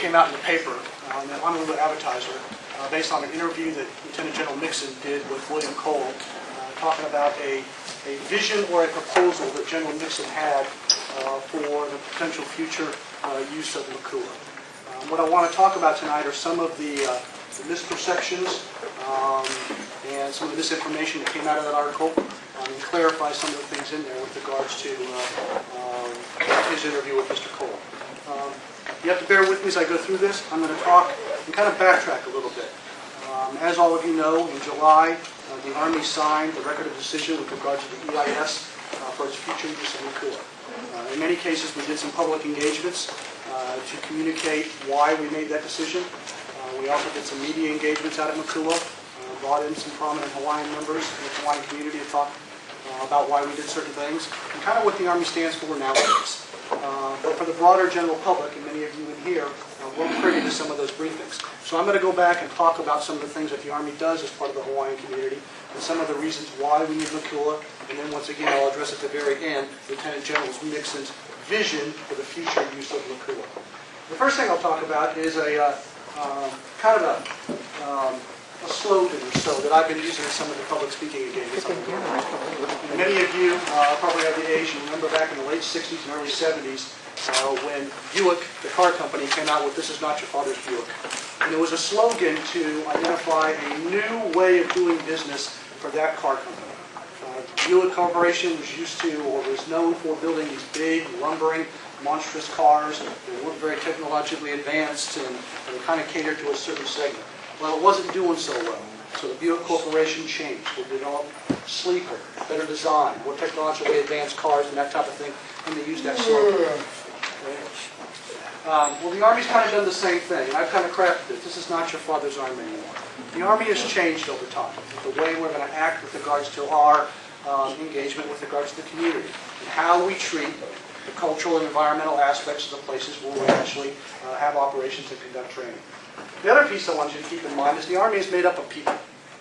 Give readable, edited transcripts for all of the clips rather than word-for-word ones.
came out in the paper, an Honolulu Advertiser, based on an interview that Lieutenant General Nixon did with William Cole, talking about a vision or a proposal that General Nixon had for the potential future use of Makua. What I want to talk about tonight are some of the misperceptions and some of the misinformation that came out of that article, and clarify some of the things in there with regards to his interview with Mr. Cole. You have to bear with me as I go through this. I'm going to talk and kind of backtrack a little bit. As all of you know, in July, the Army signed the record of decision with regards to the EIS for its future use of Makua. In many cases, we did some public engagements to communicate why we made that decision. We also did some media engagements out at Makua, brought in some prominent Hawaiian members in the Hawaiian community to talk about why we did certain things, and kind of what the Army stands for nowadays. But for the broader general public, and many of you in here, we're privy to some of those briefings. So I'm going to go back and talk about some of the things that the Army does as part of the Hawaiian community, and some of the reasons why we need Makua, and then once again I'll address at the very end Lieutenant General Nixon's vision for the future use of Makua. The first thing I'll talk about is a kind of a slogan or so that I've been using in some of the public speaking engagements. Many of you probably have the age, you remember back in the late 60s and early 70s when Buick, the car company, came out with "This is not your father's Buick." And it was a slogan to identify a new way of doing business for that car company. Buick Corporation was used to, or was known for, building these big, lumbering, monstrous cars. They weren't very technologically advanced, and they kind of catered to a certain segment. Well, it wasn't doing so well. So the Buick Corporation changed. They developed sleeker, better design, more technologically advanced cars and that type of thing, and they used that slogan. Well, the Army's kind of done the same thing, and I've kind of crafted it. This is not your father's Army anymore. The Army has changed over time. The way we're going to act with regards to our engagement with regards to the community, and how we treat the cultural and environmental aspects of the places where we actually have operations and conduct training. The other piece I want you to keep in mind is the Army is made up of people.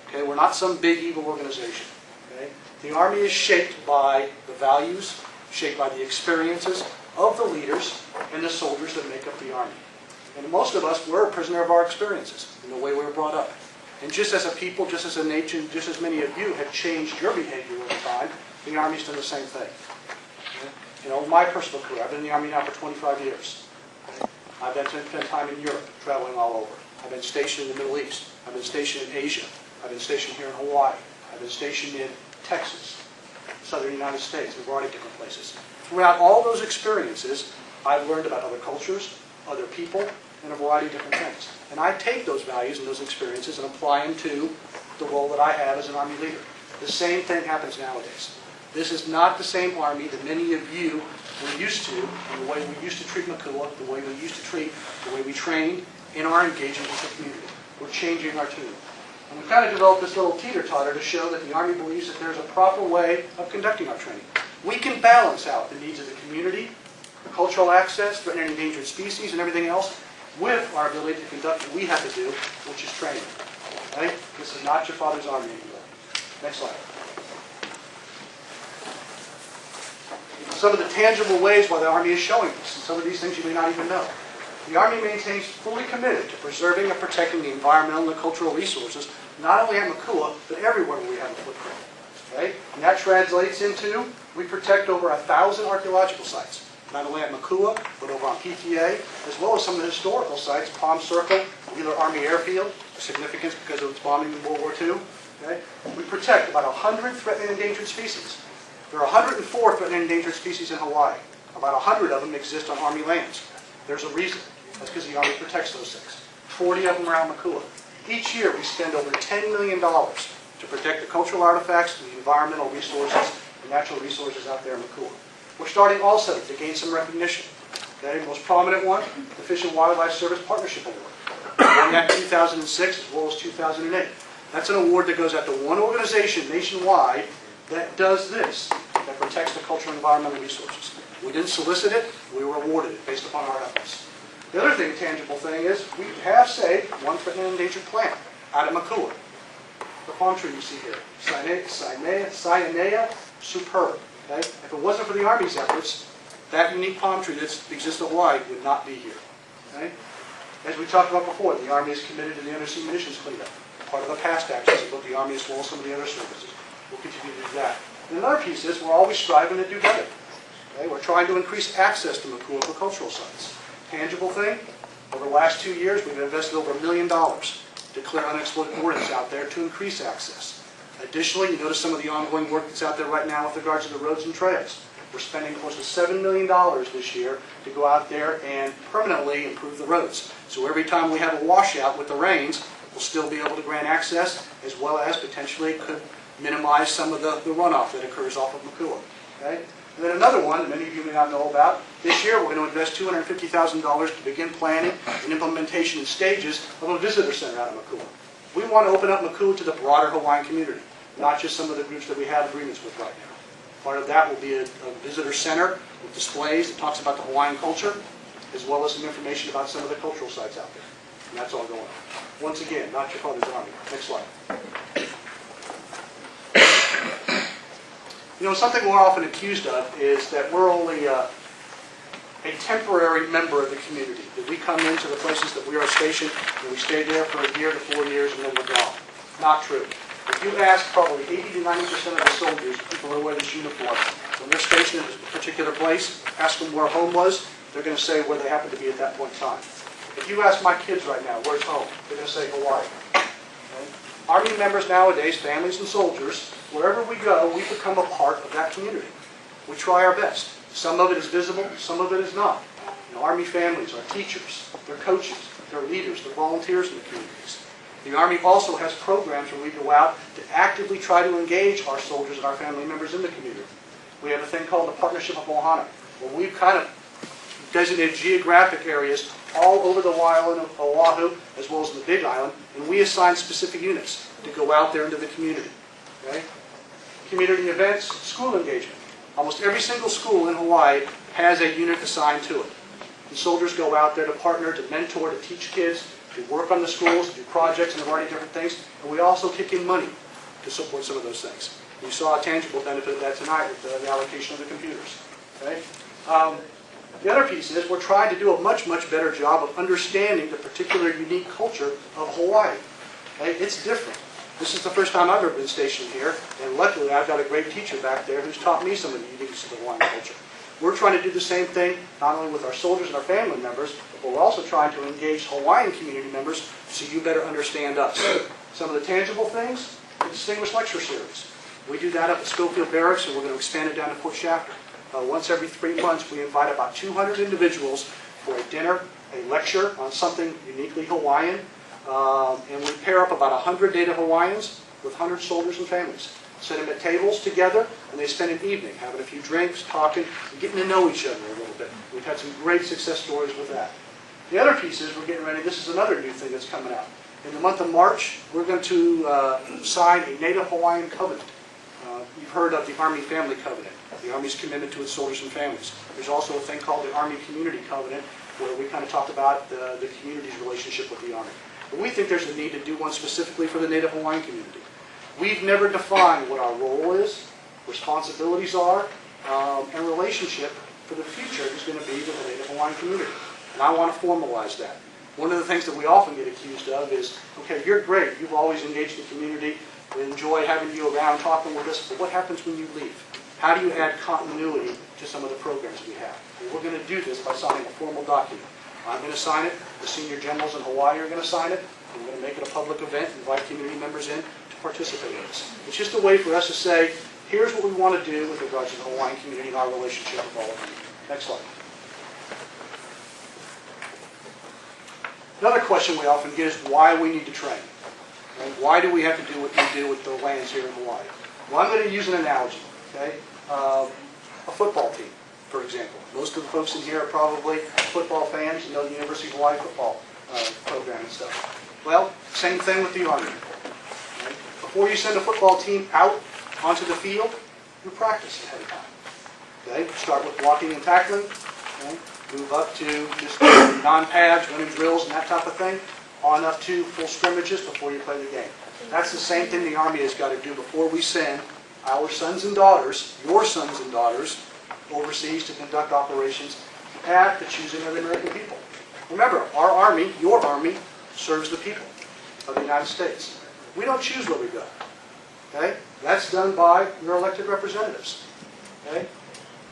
Okay, we're not some big evil organization. Okay? The Army is shaped by the values, shaped by the experiences of the leaders and the soldiers that make up the Army. And most of us, we're a prisoner of our experiences in the way we were brought up. And just as a people, just as a nation, just as many of you have changed your behavior over time, the Army's done the same thing. Okay? You know, my personal career, I've been in the Army now for 25 years. I've spent time in Europe, traveling all over. I've been stationed in the Middle East. I've been stationed in Asia. I've been stationed here in Hawaii. I've been stationed in Texas, southern United States, a variety of different places. Throughout all those experiences, I've learned about other cultures, other people, and a variety of different things. And I take those values and those experiences and apply them to the role that I have as an Army leader. The same thing happens nowadays. This is not the same Army that many of you were used to, and the way we used to treat Makua, the way we used to treat, the way we trained in our engagement with the community. We're changing our tune. And we've kind of developed this little teeter-totter to show that the Army believes that there's a proper way of conducting our training. We can balance out the needs of the community, cultural access, threatened and endangered species, and everything else, with our ability to conduct what we have to do, which is training. Okay? This is not your father's Army anymore. Next slide. Some of the tangible ways why the Army is showing this, and some of these things you may not even know. The Army maintains fully committed to preserving and protecting the environmental and cultural resources, not only at Makua, but everywhere we have a footprint. Okay? And that translates into, we protect over 1,000 archaeological sites, not only at Makua, but over on PTA, as well as some of the historical sites, Palm Circle, Wheeler Army Airfield, significance because of its bombing in World War II. Okay? We protect about 100 threatened and endangered species. There are 104 threatened and endangered species in Hawaii. About 100 of them exist on Army lands. There's a reason. That's because the Army protects those things. 40 of them are on Makua. Each year we spend over $10 million to protect the cultural artifacts, the environmental resources, the natural resources out there in Makua. We're starting also to gain some recognition. Okay, the most prominent one, the Fish and Wildlife Service Partnership Award. We won that in 2006 as well as 2008. That's an award that goes out to one organization nationwide that does this, that protects the cultural and environmental resources. We didn't solicit it, we were awarded it based upon our efforts. The other thing, tangible thing, is we have saved one threatened and endangered plant out of Makua. The palm tree you see here, Cyanea superb. Okay? If it wasn't for the Army's efforts, that unique palm tree that exists in Hawaii would not be here. Okay? As we talked about before, the Army is committed to the undersea munitions cleanup. Part of the past actions of both the Army as well as some of the other services. We'll continue to do that. And another piece is we're always striving to do better. Okay? We're trying to increase access to McCool for cultural sites. Tangible thing, over the last 2 years, we've invested over $1 million to clear unexploded ordnance out there to increase access. Additionally, you notice some of the ongoing work that's out there right now with regards to the roads and trails. We're spending close to $7 million this year to go out there and permanently improve the roads. So every time we have a washout with the rains, we'll still be able to grant access, as well as potentially could minimize some of the runoff that occurs off of McCool. Okay? And then another one that many of you may not know about, this year we're going to invest $250,000 to begin planning and implementation in stages of a visitor center out of McCool. We want to open up McCool to the broader Hawaiian community, not just some of the groups that we have agreements with right now. Part of that will be a visitor center with displays that talks about the Hawaiian culture, as well as some information about some of the cultural sites out there. And that's all going on. Once again, not your father's Army. Next slide. You know, something we're often accused of is that we're only a temporary member of the community, that we come into the places that we are stationed and we stay there for a year to 4 years and then we're gone. Not true. If you ask probably 80 to 90% of the soldiers, people who wear this uniform, when they're stationed in a particular place, ask them where home was, they're going to say where they happen to be at that point in time. If you ask my kids right now, where's home? They're going to say Hawaii. Okay? Army members nowadays, families and soldiers, wherever we go, we become a part of that community. We try our best. Some of it is visible, some of it is not. You know, Army families, our teachers, their coaches, their leaders, their volunteers in the communities. The Army also has programs where we go out to actively try to engage our soldiers and our family members in the community. We have a thing called the Partnership of Ohana, where we've kind of designated geographic areas all over the island of Oahu, as well as the Big Island, and we assign specific units to go out there into the community. Okay? Community events, school engagement. Almost every single school in Hawaii has a unit assigned to it. And soldiers go out there to partner, to mentor, to teach kids, to work on the schools, to do projects and a variety of different things. And we also kick in money to support some of those things. You saw a tangible benefit of that tonight with the allocation of the computers. Okay? The other piece is we're trying to do a much, much better job of understanding the particular unique culture of Hawaii. Okay? It's different. This is the first time I've ever been stationed here, and luckily I've got a great teacher back there who's taught me some of the uniqueness of the Hawaiian culture. We're trying to do the same thing, not only with our soldiers and our family members, but we're also trying to engage Hawaiian community members so you better understand us. Some of the tangible things, the Distinguished Lecture Series. We do that up at Schofield Barracks, and we're going to expand it down to Fort Shafter. Once every 3 months, we invite about 200 individuals for a dinner, a lecture on something uniquely Hawaiian, and we pair up about 100 Native Hawaiians with 100 soldiers and families. Sit them at tables together, and they spend an evening having a few drinks, talking, and getting to know each other a little bit. We've had some great success stories with that. The other piece is we're getting ready. This is another new thing that's coming out. In the month of March, we're going to sign a Native Hawaiian covenant. You've heard of the Army Family Covenant, the Army's commitment to its soldiers and families. There's also a thing called the Army Community Covenant, where we kind of talk about the community's relationship with the Army. But we think there's a need to do one specifically for the Native Hawaiian community. We've never defined what our role is, responsibilities are, and relationship for the future is going to be with the Native Hawaiian community. And I want to formalize that. One of the things that we often get accused of is, okay, you're great, you've always engaged the community, we enjoy having you around talking with us, but what happens when you leave? How do you add continuity to some of the programs we have? And we're going to do this by signing a formal document. I'm going to sign it, the senior generals in Hawaii are going to sign it, and we're going to make it a public event, invite community members in to participate in this. It's just a way for us to say, here's what we want to do with regards to the Hawaiian community and our relationship with all of you. Next slide. Another question we often get is why we need to train. Right? Why do we have to do what we do with the lands here in Hawaii? Well, I'm going to use an analogy. Okay? A football team, for example. Most of the folks in here are probably football fans and know the University of Hawaii football program and stuff. Well, same thing with the Army. Right? Before you send a football team out onto the field, you practice ahead of time. Okay? Start with blocking and tackling. Okay? Move up to just non-pads, running drills, and that type of thing. On up to full scrimmages before you play the game. That's the same thing the Army has got to do before we send our sons and daughters, your sons and daughters, overseas to conduct operations at the choosing of the American people. Remember, our Army, your Army, serves the people of the United States. We don't choose where we go. Okay? That's done by your elected representatives. Okay?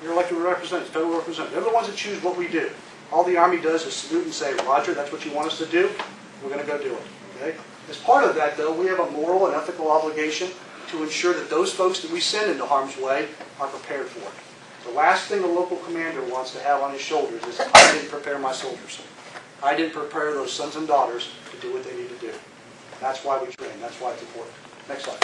Your elected representatives, federal representatives. They're the ones that choose what we do. All the Army does is salute and say, Roger, that's what you want us to do. We're going to go do it. Okay? As part of that, though, we have a moral and ethical obligation to ensure that those folks that we send into harm's way are prepared for it. The last thing a local commander wants to have on his shoulders is, I didn't prepare my soldiers. I didn't prepare those sons and daughters to do what they need to do. That's why we train. That's why it's important. Next slide.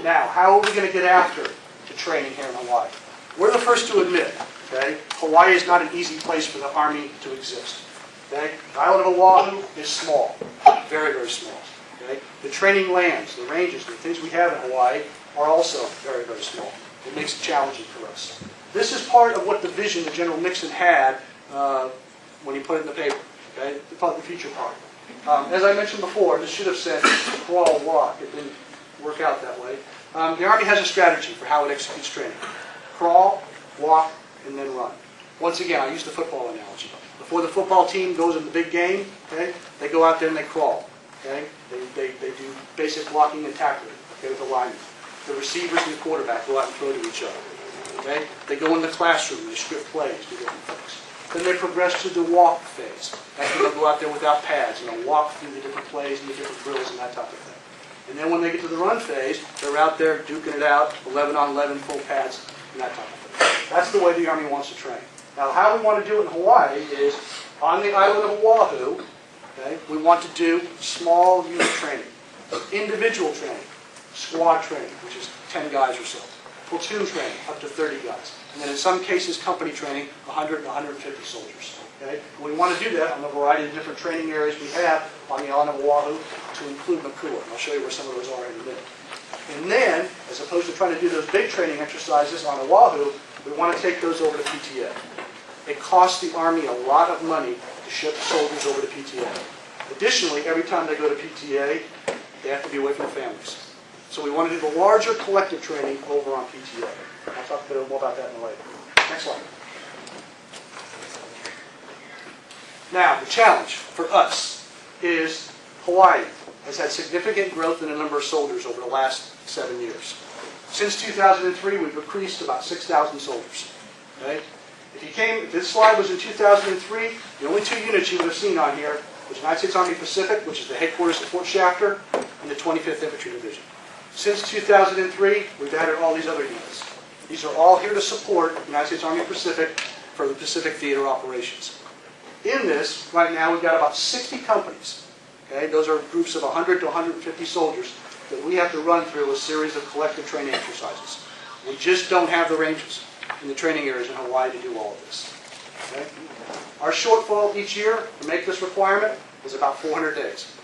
Now, how are we going to get after to training here in Hawaii? We're the first to admit, okay, Hawaii is not an easy place for the Army to exist. Okay? The island of Oahu is small, very, very small. Okay? The training lands, the ranges, the things we have in Hawaii are also very, very small. It makes it challenging for us. This is part of what the vision that General Nixon had when he put it in the paper. Okay? The future part. As I mentioned before, this should have said crawl, walk. It didn't work out that way. The Army has a strategy for how it executes training. Crawl, walk, and then run. Once again, I use the football analogy. Before the football team goes in the big game, okay, they go out there and they crawl. Okay? They do basic blocking and tackling, okay, with the linemen. The receivers and the quarterback go out and throw to each other. Okay? They go in the classroom, they script plays to different things. Then they progress to the walk phase. That's when they'll go out there without pads and they'll walk through the different plays and the different drills and that type of thing. And then when they get to the run phase, they're out there duking it out, 11 on 11, full pads, and that type of thing. That's the way the Army wants to train. Now, how we want to do it in Hawaii is, on the island of Oahu, okay, we want to do small unit training, individual training, squad training, which is 10 guys or so, platoon training, up to 30 guys, and then in some cases, company training, 100 and 150 soldiers. Okay? We want to do that on the variety of different training areas we have on the island of Oahu to include Makua. And I'll show you where some of those are in a minute. And then, as opposed to trying to do those big training exercises on Oahu, we want to take those over to PTA. It costs the Army a lot of money to ship soldiers over to PTA. Additionally, every time they go to PTA, they have to be away from their families. So we want to do the larger collective training over on PTA. I'll talk a bit more about that in a later. Next slide. Now, the challenge for us is Hawaii has had significant growth in the number of soldiers over the last 7 years. Since 2003, we've increased about 6,000 soldiers. Okay? If this slide was in 2003, the only two units you would have seen on here was the United States Army Pacific, which is the headquarters at Fort Shafter, and the 25th Infantry Division. Since 2003, we've added all these other units. These are all here to support the United States Army Pacific for the Pacific Theater operations. In this, right now, we've got about 60 companies. Okay? Those are groups of 100 to 150 soldiers that we have to run through a series of collective training exercises. We just don't have the ranges in the training areas in Hawaii to do all of this. Okay? Our shortfall each year to make this requirement is about 400 days.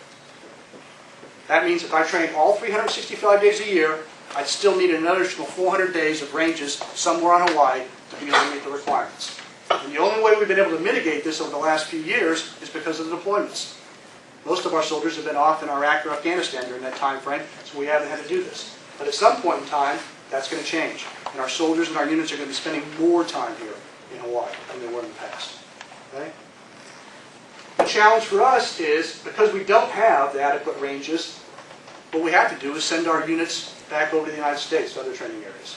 That means if I train all 365 days a year, I'd still need an additional 400 days of ranges somewhere on Hawaii to be able to meet the requirements. And the only way we've been able to mitigate this over the last few years is because of the deployments. Most of our soldiers have been off in Iraq or Afghanistan during that time frame, so we haven't had to do this. But at some point in time, that's going to change. And our soldiers and our units are going to be spending more time here in Hawaii than they were in the past. Okay? The challenge for us is, because we don't have the adequate ranges, what we have to do is send our units back over to the United States to other training areas.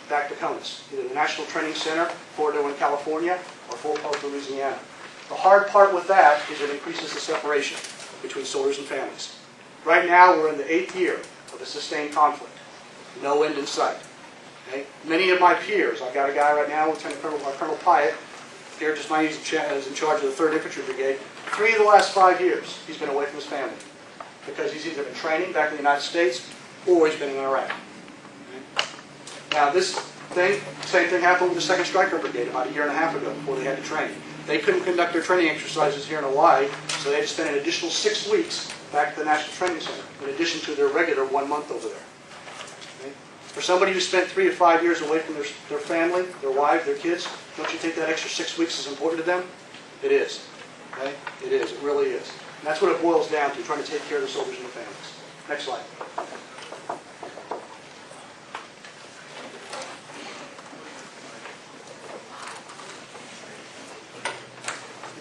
Back to CONUS, either the National Training Center, Fort Irwin, California, or Fort Polk, Louisiana. The hard part with that is it increases the separation between soldiers and families. Right now, we're in the 8th year of a sustained conflict. No end in sight. Okay? Many of my peers, I've got a guy right now, Lieutenant Colonel Pyatt, here just now he's in charge of the 3rd Infantry Brigade. 3 of the last 5 years, he's been away from his family because he's either been training back in the United States or he's been in Iraq. Okay? Now this thing, same thing happened with the 2nd Stryker Brigade about 1.5 years ago before they had to train. They couldn't conduct their training exercises here in Hawaii, so they had to spend an additional 6 weeks back at the National Training Center, in addition to their regular 1 month over there. Okay? For somebody who spent 3 to 5 years away from their family, their wife, their kids, don't you think that extra 6 weeks is important to them? It is. Okay? It is. It really is. And that's what it boils down to, trying to take care of the soldiers and the families. Next slide.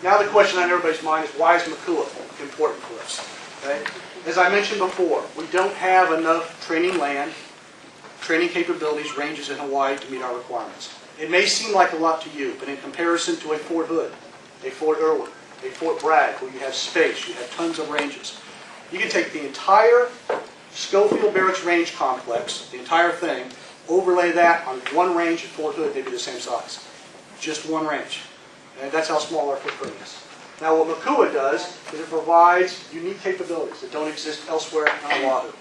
Now the question on everybody's mind is, why is Makua important for us? Okay? As I mentioned before, we don't have enough training land, training capabilities, ranges in Hawaii to meet our requirements. It may seem like a lot to you, but in comparison to a Fort Hood, a Fort Irwin, a Fort Bragg, where you have space, you have tons of ranges, you can take the entire Schofield Barracks Range Complex, the entire thing, overlay that on one range at Fort Hood, they'd be the same size. Just one range. And that's how small our footprint is. Now what Makua does is it provides unique capabilities that don't exist elsewhere on Oahu.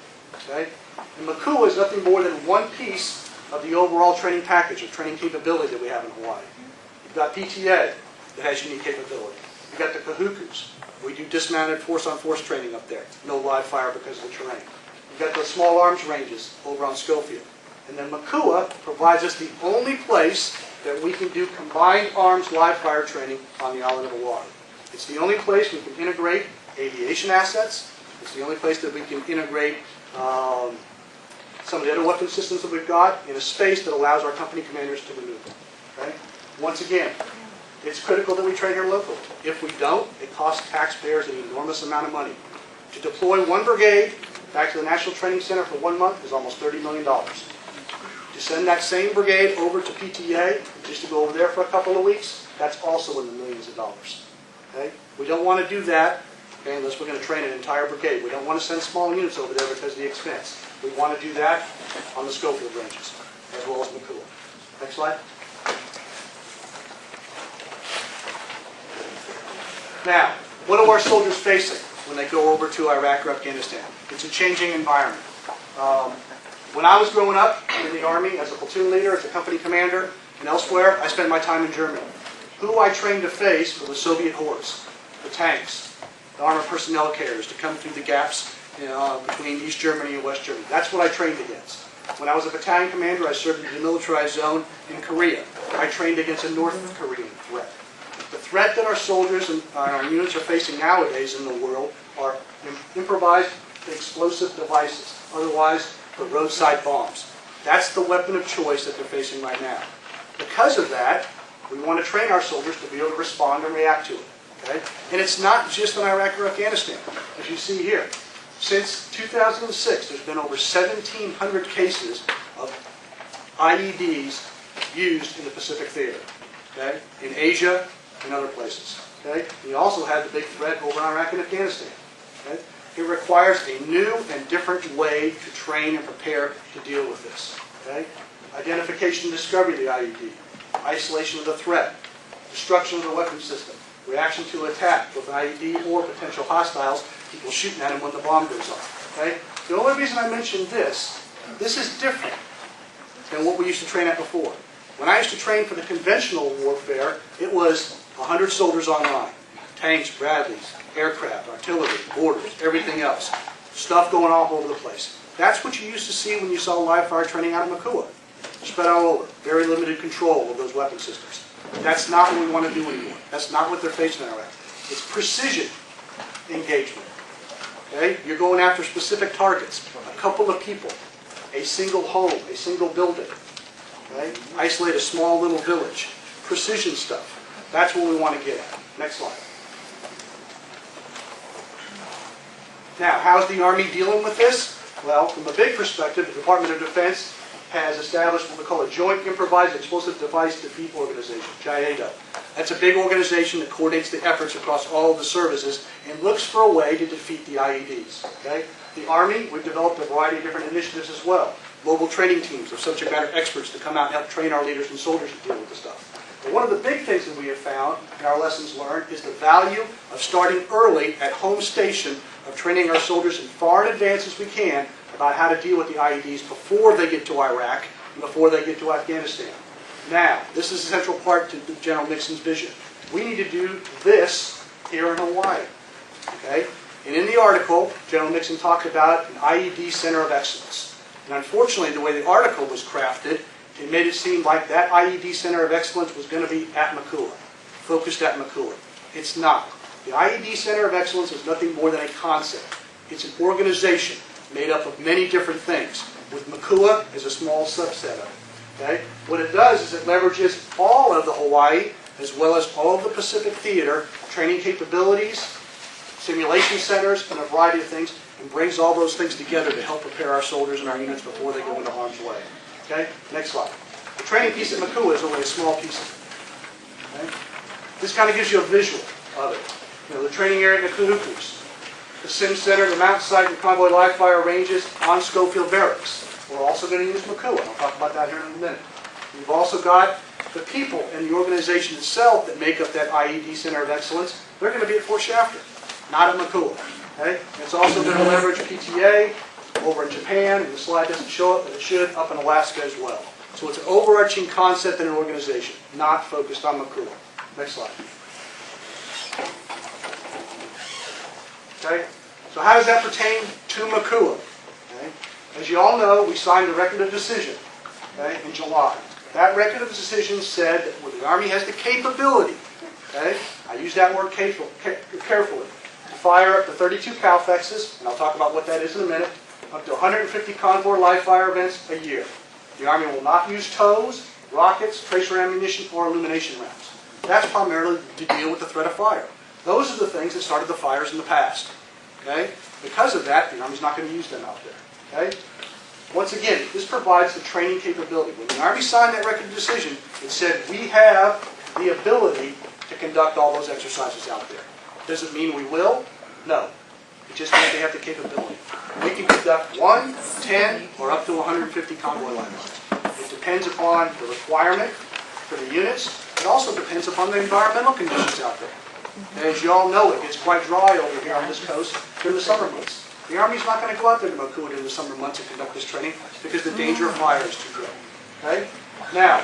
Okay? And Makua is nothing more than one piece of the overall training package of training capability that we have in Hawaii. You've got PTA that has unique capability. You've got the Kahukus. We do dismounted force-on-force training up there. No live fire because of the terrain. You've got the small arms ranges over on Schofield. And then Makua provides us the only place that we can do combined arms live fire training on the island of Oahu. It's the only place we can integrate aviation assets. It's the only place that we can integrate some of the other weapon systems that we've got in a space that allows our company commanders to maneuver. Okay? Once again, it's critical that we train here locally. If we don't, it costs taxpayers an enormous amount of money. To deploy one brigade back to the National Training Center for 1 month is almost $30 million. To send that same brigade over to PTA, just to go over there for a couple of weeks, that's also in the millions of dollars. Okay? We don't want to do that unless we're going to train an entire brigade. We don't want to send small units over there because of the expense. We want to do that on the Schofield ranges, as well as Makua. Next slide. Now, what are our soldiers facing when they go over to Iraq or Afghanistan? It's a changing environment. When I was growing up in the Army as a platoon leader, as a company commander, and elsewhere, I spent my time in Germany. Who I trained to face were the Soviet hordes, the tanks, the armored personnel carriers to come through the gaps between East Germany and West Germany. That's what I trained against. When I was a battalion commander, I served in the demilitarized zone in Korea. I trained against a North Korean threat. The threat that our soldiers and our units are facing nowadays in the world are improvised explosive devices, otherwise the roadside bombs. That's the weapon of choice that they're facing right now. Because of that, we want to train our soldiers to be able to respond and react to it. Okay? And it's not just in Iraq or Afghanistan. As you see here, since 2006, there's been over 1,700 cases of IEDs used in the Pacific theater, okay? In Asia and other places. Okay? You also have the big threat over in Iraq and Afghanistan. Okay? It requires a new and different way to train and prepare to deal with this. Okay? Identification and discovery of the IED, isolation of the threat, destruction of the weapon system, reaction to attack with an IED or potential hostiles, people shooting at them when the bomb goes off. Okay? The only reason I mentioned this is different than what we used to train at before. When I used to train for the conventional warfare, it was 100 soldiers online. Tanks, Bradleys, aircraft, artillery, mortars, everything else. Stuff going all over the place. That's what you used to see when you saw live fire training out of Makua. Spread all over. Very limited control of those weapon systems. That's not what we want to do anymore. That's not what they're facing in Iraq. It's precision engagement. Okay? You're going after specific targets. A couple of people. A single home. A single building. Okay? Isolate a small little village. Precision stuff. That's what we want to get at. Next slide. Now, how's the Army dealing with this? Well, from a big perspective, the Department of Defense has established what we call a Joint Improvised Explosive Device Defeat Organization, JIADO. That's a big organization that coordinates the efforts across all of the services and looks for a way to defeat the IEDs. Okay? The Army, we've developed a variety of different initiatives as well. Mobile training teams of subject matter experts to come out and help train our leaders and soldiers to deal with the stuff. But one of the big things that we have found in our lessons learned is the value of starting early at home station of training our soldiers as far in advance as we can about how to deal with the IEDs before they get to Iraq and before they get to Afghanistan. Now, this is a central part to General Nixon's vision. We need to do this here in Hawaii. Okay? And in the article, General Nixon talked about an IED Center of Excellence. And unfortunately, the way the article was crafted, it made it seem like that IED Center of Excellence was going to be at Makua, focused at Makua. It's not. The IED Center of Excellence is nothing more than a concept. It's an organization made up of many different things, with Makua as a small subset of it. Okay? What it does is it leverages all of the Hawaii as well as all of the Pacific Theater training capabilities, simulation centers, and a variety of things, and brings all those things together to help prepare our soldiers and our units before they go into harm's way. Okay, next slide. The training piece at Makua is only a small piece of it. Okay? This kind of gives you a visual of it. You know, the training area at Kahukus, the Sim Center, the Mount Site, and Convoy Live Fire ranges on Schofield Barracks. We're also going to use Makua. I'll talk about that here in a minute. We've also got the people and the organization itself that make up that IED Center of Excellence. They're going to be at Fort Shafter, not at Makua. Okay? It's also going to leverage PTA over in Japan, and the slide doesn't show it, but it should, up in Alaska as well. So it's an overarching concept in an organization, not focused on Makua. Next slide. Okay? So how does that pertain to Makua? Okay? As you all know, we signed a record of decision, okay, in July. That record of decision said that when the Army has the capability, okay, I use that word carefully, to fire up to 32 CALFEXs, and I'll talk about what that is in a minute, up to 150 convoy live fire events a year. The Army will not use TOWs, rockets, tracer ammunition, or illumination rounds. That's primarily to deal with the threat of fire. Those are the things that started the fires in the past. Okay? Because of that, the Army's not going to use them out there. Okay? Once again, this provides the training capability. When the Army signed that record of decision, it said we have the ability to conduct all those exercises out there. Does it mean we will? No. It just means they have the capability. We can conduct 1, 10, or up to 150 convoy lines. It depends upon the requirement for the units. It also depends upon the environmental conditions out there. And as you all know, it gets quite dry over here on this coast during the summer months. The Army's not going to go out there to Makua during the summer months and conduct this training because the danger of fire is too great. Okay? Now,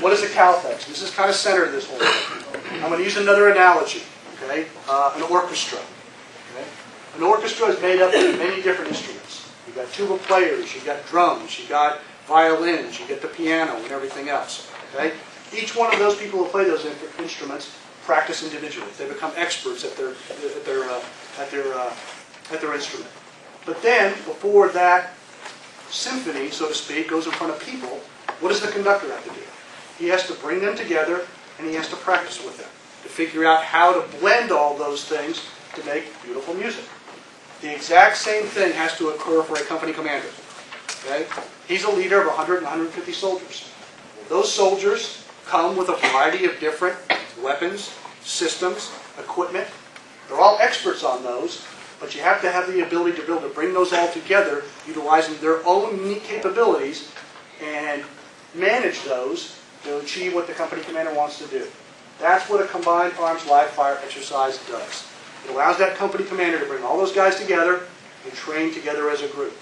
what is a CALFEX? This is kind of center of this whole thing. I'm going to use another analogy. Okay? An orchestra. Okay? An orchestra is made up of many different instruments. You've got tuba players, you've got drums, you've got violins, you get the piano and everything else. Okay? Each one of those people who play those instruments practice individually. They become experts at their instrument. But then, before that symphony, so to speak, goes in front of people, what does the conductor have to do? He has to bring them together, and he has to practice with them to figure out how to blend all those things to make beautiful music. The exact same thing has to occur for a company commander. Okay? He's a leader of 100 and 150 soldiers. Those soldiers come with a variety of different weapons, systems, equipment. They're all experts on those, but you have to have the ability to be able to bring those all together, utilizing their own unique capabilities, and manage those to achieve what the company commander wants to do. That's what a combined arms live fire exercise does. It allows that company commander to bring all those guys together and train together as a group.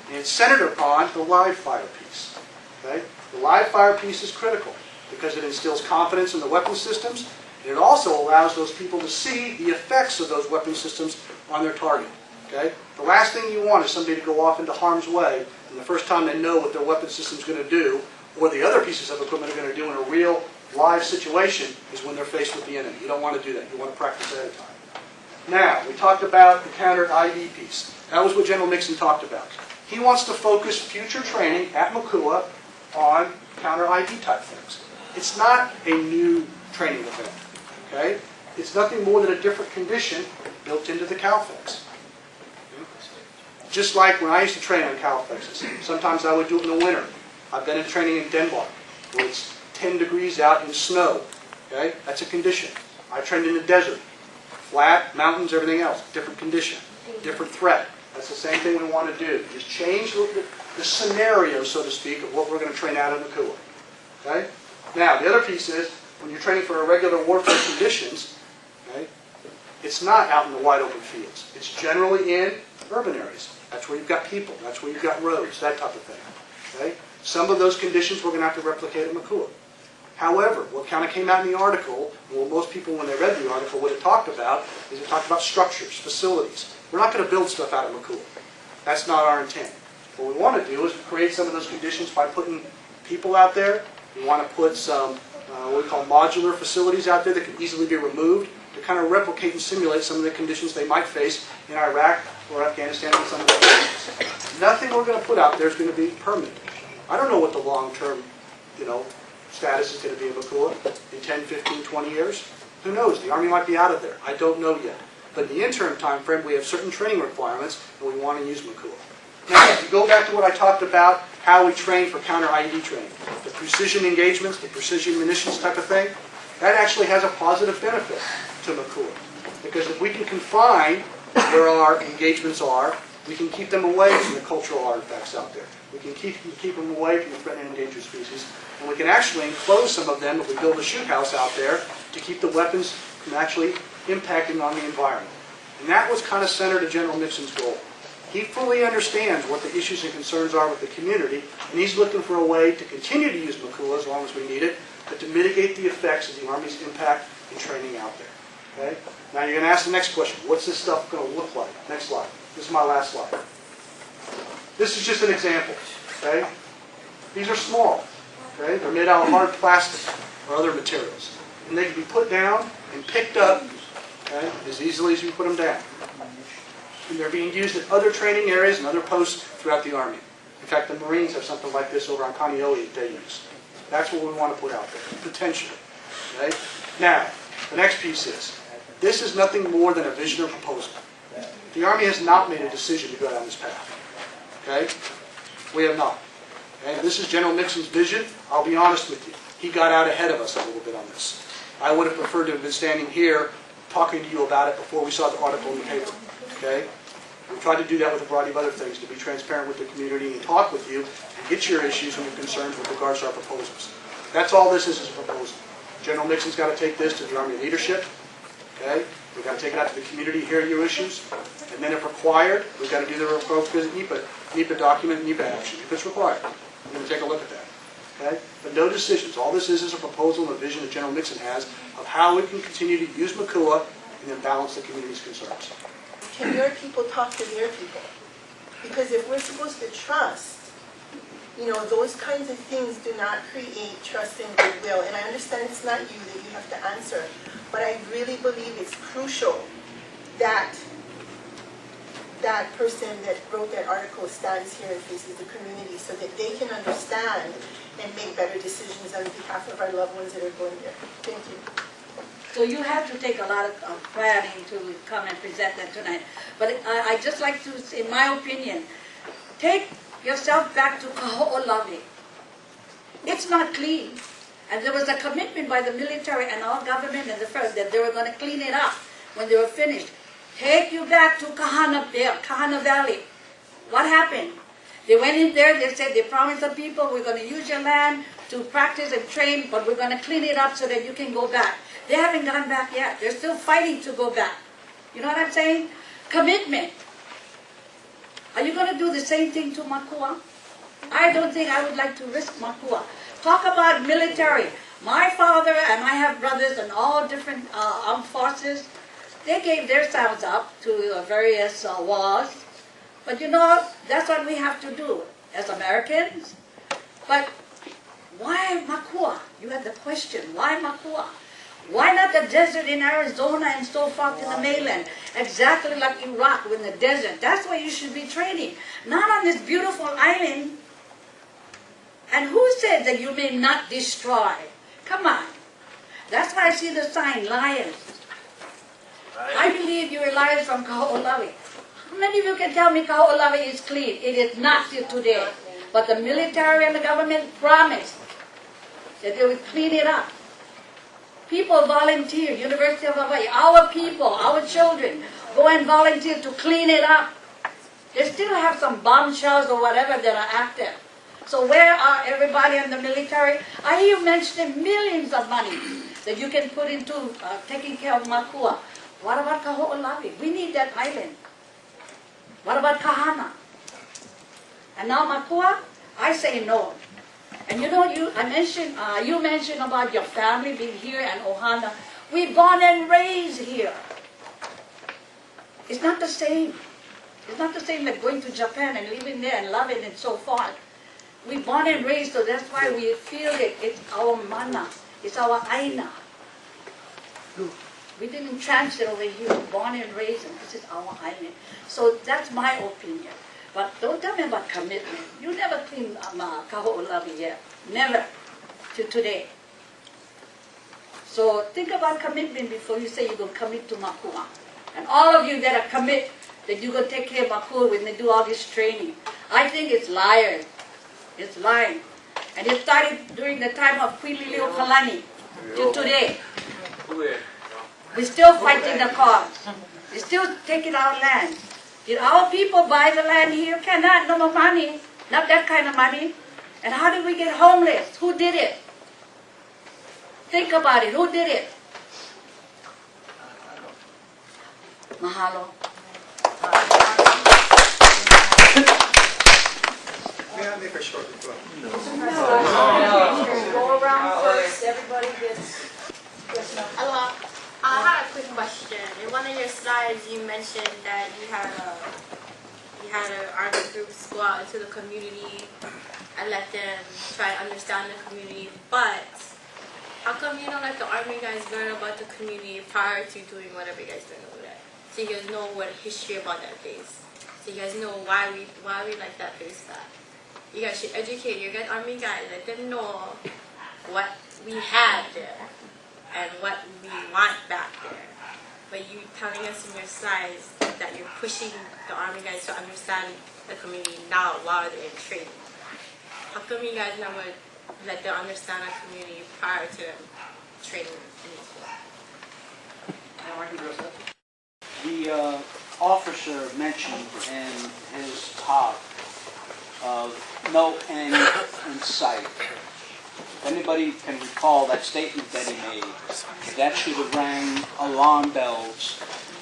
And it's centered upon the live fire piece. Okay? The live fire piece is critical because it instills confidence in the weapon systems, and it also allows those people to see the effects of those weapon systems on their target. Okay? The last thing you want is somebody to go off into harm's way, and the first time they know what their weapon system is going to do, or the other pieces of equipment are going to do in a real live situation, is when they're faced with the enemy. You don't want to do that. You want to practice ahead of time. Now, we talked about the counter ID piece. That was what General Nixon talked about. He wants to focus future training at Makua on counter ID type things. It's not a new training event. Okay? It's nothing more than a different condition built into the CALFEX. Just like when I used to train on CALFEXs. Sometimes I would do it in the winter. I've been in training in Denmark, where it's 10 degrees out in snow. Okay? That's a condition. I trained in the desert. Flat, mountains, everything else. Different condition. Different threat. That's the same thing we want to do. Just change the scenario, so to speak, of what we're going to train out of Makua. Okay? Now, the other piece is, when you're training for irregular warfare conditions, okay, it's not out in the wide open fields. It's generally in urban areas. That's where you've got people. That's where you've got roads, that type of thing. Okay? Some of those conditions we're going to have to replicate at Makua. However, what kind of came out in the article, well, most people when they read the article, what it talked about is it talked about structures, facilities. We're not going to build stuff out of Makua. That's not our intent. What we want to do is create some of those conditions by putting people out there. We want to put some what we call modular facilities out there that can easily be removed to kind of replicate and simulate some of the conditions they might face in Iraq or Afghanistan and some of the places. Nothing we're going to put out there is going to be permanent. I don't know what the long-term, status is going to be in Makua in 10, 15, 20 years? Who knows? The Army might be out of there. I don't know yet. But in the interim time frame, we have certain training requirements, and we want to use Makua. Now, if you go back to what I talked about, how we train for counter-IED training, the precision engagements, the precision munitions type of thing, that actually has a positive benefit to Makua. Because if we can confine where our engagements are, we can keep them away from the cultural artifacts out there. We can keep them away from the threatened and endangered species. And we can actually enclose some of them if we build a shoot house out there to keep the weapons from actually impacting on the environment. And that was kind of center to General Nixon's goal. He fully understands what the issues and concerns are with the community, and he's looking for a way to continue to use Makua as long as we need it, but to mitigate the effects of the Army's impact in training out there. Okay? Now you're going to ask the next question, what's this stuff going to look like? Next slide. This is my last slide. This is just an example. Okay? These are small. Okay? They're made out of hard plastic or other materials. And they can be put down and picked up, okay, as easily as you put them down. And they're being used at other training areas and other posts throughout the Army. In fact, the Marines have something like this over on Kaneohe that they use. That's what we want to put out there, potentially. Okay? Now, the next piece is, this is nothing more than a vision or proposal. The Army has not made a decision to go down this path. Okay? We have not. Okay? This is General Nixon's vision. I'll be honest with you. He got out ahead of us a little bit on this. I would have preferred to have been standing here talking to you about it before we saw the article in the paper. Okay? We tried to do that with a variety of other things, to be transparent with the community and talk with you and get your issues and your concerns with regards to our proposals. That's all this is a proposal. General Nixon's got to take this to the Army leadership. Okay? We've got to take it out to the community, hear your issues, and then if required, we've got to do the requisite NEPA document, NEPA action, if it's required. We're going to take a look at that. Okay? But no decisions. All this is a proposal and a vision that General Nixon has of how we can continue to use Makua and then balance the community's concerns. Can your people talk to their people? Because if we're supposed to trust, those kinds of things do not create trust and goodwill. And I understand it's not you that you have to answer, but I really believe it's crucial that that person that wrote that article stands here and faces the community so that they can understand and make better decisions on behalf of our loved ones that are going there. Thank you. So you have to take a lot of planning to come and present that tonight. But I just like to, in my opinion, take yourself back to Kaho'olawe. It's not clean. And there was a commitment by the military and our government and the first that they were going to clean it up when they were finished. Take you back to Kahana Valley. What happened? They went in there, they said, they promised the people, we're going to use your land to practice and train, but we're going to clean it up so that you can go back. They haven't gone back yet. They're still fighting to go back. You know what I'm saying? Commitment. Are you going to do the same thing to Makua? I don't think I would like to risk Makua. Talk about military. My father and I have brothers in all different armed forces. They gave their sounds up to various wars. But that's what we have to do as Americans. But why Makua? You had the question, why Makua? Why not the desert in Arizona and so forth in the mainland? Exactly like Iraq in the desert. That's where you should be training. Not on this beautiful island. And who said that you may not destroy? Come on. That's why I see the sign, lions. I believe you are lions from Kaho'olawe. How many of you can tell me Kaho'olawe is clean? It is not till today. But the military and the government promised that they would clean it up. People volunteer, University of Hawaii, our people, our children, go and volunteer to clean it up. They still have some bombshells or whatever that are active. So where are everybody in the military? I hear you mentioning millions of money that you can put into taking care of Makua. What about Kaho'olawe? We need that island. What about Kahana? And now Makua? I say no. And you mentioned about your family being here and Ohana. We're born and raised here. It's not the same. It's not the same like going to Japan and living there and loving and so forth. We're born and raised, so that's why we feel it. It's our mana. It's our aina. We didn't translate over here. We're born and raised, and this is our island. So that's my opinion. But don't tell me about commitment. You never clean Kaho'olawe yet. Never. to today. So think about commitment before you say you're going to commit to Makua. And all of you that are commit that you're going to take care of Makua when they do all this training, I think it's liars. It's lying. And it started during the time of Queen Liliuokalani to today. We're still fighting the cause. We're still taking our land. Did our people buy the land here? Cannot, no more money. Not that kind of money. And how did we get homeless? Who did it? Think about it. Who did it? Mahalo. May I make a short reply? Go around first. Everybody gets no. Hello. I had a quick question. In one of your slides, you mentioned that you had army groups go out into the community and let them try to understand the community. But how come you don't let the army guys learn about the community prior to doing whatever you guys doing over there? So you guys know what history about that place. So you guys know why we like that place back. You guys should educate your guys, army guys. Let them know what we had there and what we want back there. But you telling us in your slides that you're pushing the army guys to understand the community now while they're in training. How come you guys never let them understand the community prior to them training in this way? The officer mentioned in his talk of no end in sight. If anybody can recall that statement that he made, that should have rang alarm bells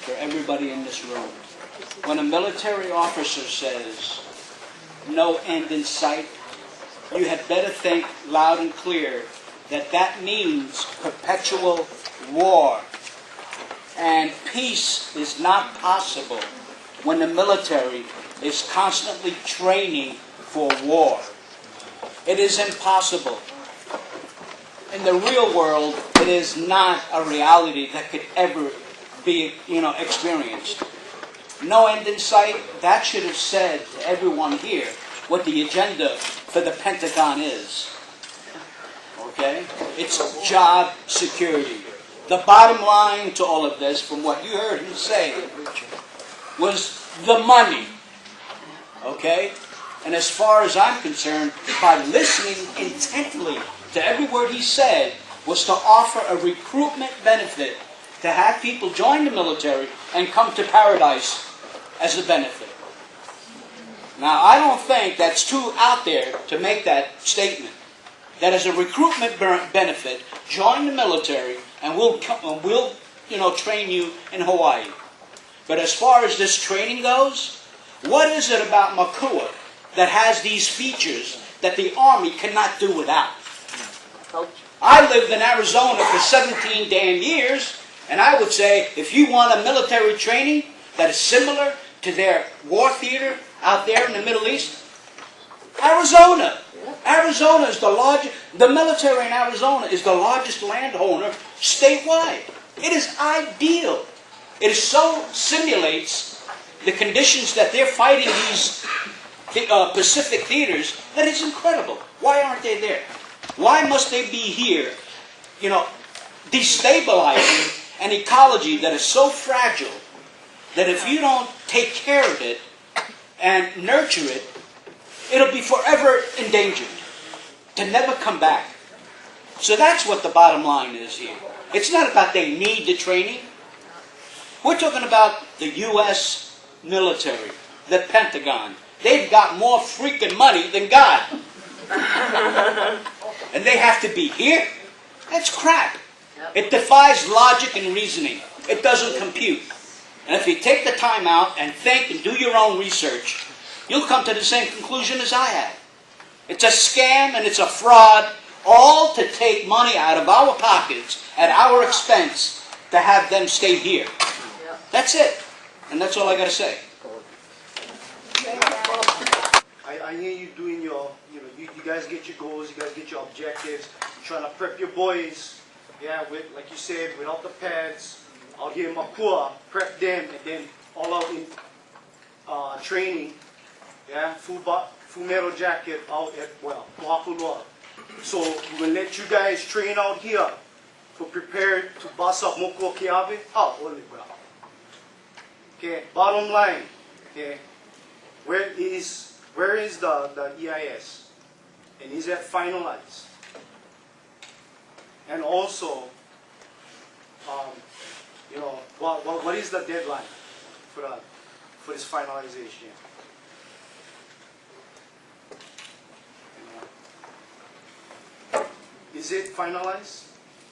for everybody in this room. When a military officer says no end in sight, you had better think loud and clear that that means perpetual war. And peace is not possible when the military is constantly training for war. It is impossible. In the real world, it is not a reality that could ever be, experienced. No end in sight, that should have said to everyone here what the agenda for the Pentagon is. Okay? It's job security. The bottom line to all of this, from what you heard him say, was the money. Okay? And as far as I'm concerned, by listening intently to every word he said, was to offer a recruitment benefit to have people join the military and come to paradise as a benefit. Now, I don't think that's too out there to make that statement. That as a recruitment benefit, join the military and we'll train you in Hawaii. But as far as this training goes, what is it about Makua that has these features that the Army cannot do without? I lived in Arizona for 17 damn years, and I would say if you want a military training that is similar to their war theater out there in the Middle East, Arizona. Arizona is the largest, the military in Arizona is the largest landowner statewide. It is ideal. It so simulates the conditions that they're fighting these Pacific theaters that it's incredible. Why aren't they there? Why must they be here, destabilizing an ecology that is so fragile that if you don't take care of it and nurture it, it'll be forever endangered, to never come back. So that's what the bottom line is here. It's not about they need the training. We're talking about the U.S. military, the Pentagon. They've got more freaking money than God. And they have to be here? That's crap. It defies logic and reasoning. It doesn't compute. And if you take the time out and think and do your own research, you'll come to the same conclusion as I have. It's a scam and it's a fraud, all to take money out of our pockets at our expense to have them stay here. That's it. And that's all I got to say. I hear you doing your, you guys get your goals, you guys get your objectives, trying to prep your boys, with, like you said, without the pads, out here in Makua, prep them, and then all out in training, full metal jacket out at, Kohakulua. So we'll let you guys train out here to prepare to bust up Moko Kiabe. Only bra. Okay, bottom line. Okay, where is the EIS? And is that finalized? And also, you know, what is the deadline for this finalization? Is it finalized?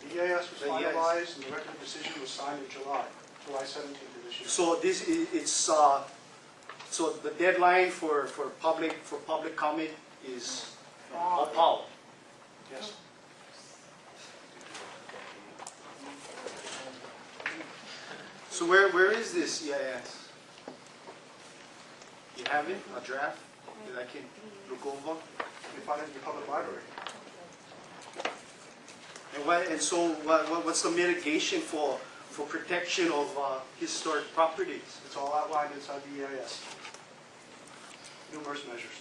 The EIS was The EIS. finalized and the record of decision was signed in July 17th of this year. So this is so the deadline for public comment is Paul. Yes. So where is this EIS? You have it, a draft that I can look over. You find it in the public library. And so what's the mitigation for protection of historic properties? It's all outlined inside the EIS. Numerous measures.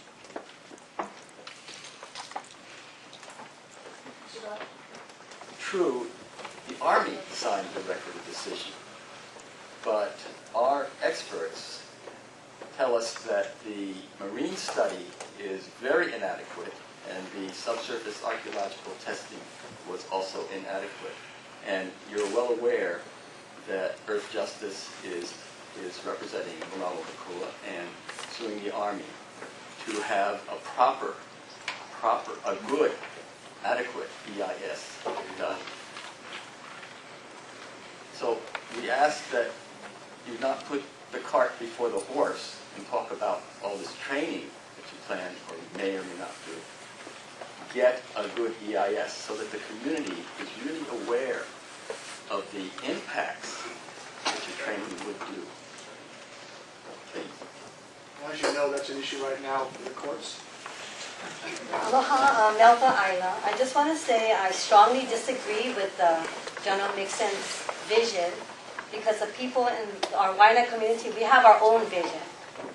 True, the Army signed the record of decision, but our experts tell us that the marine study is very inadequate and the subsurface archaeological testing was also inadequate. And you're well aware that Earth Justice is representing Ronald Makula and suing the Army to have a good, adequate EIS done. So we ask that you not put the cart before the horse and talk about all this training that you plan or may or may not do. Get a good EIS so that the community is really aware of the impacts that your training would do. Please. As you know, that's an issue right now for the courts. Aloha, Melva Isla. I just want to say I strongly disagree with General Nixon's vision because the people in our Waina community, we have our own vision.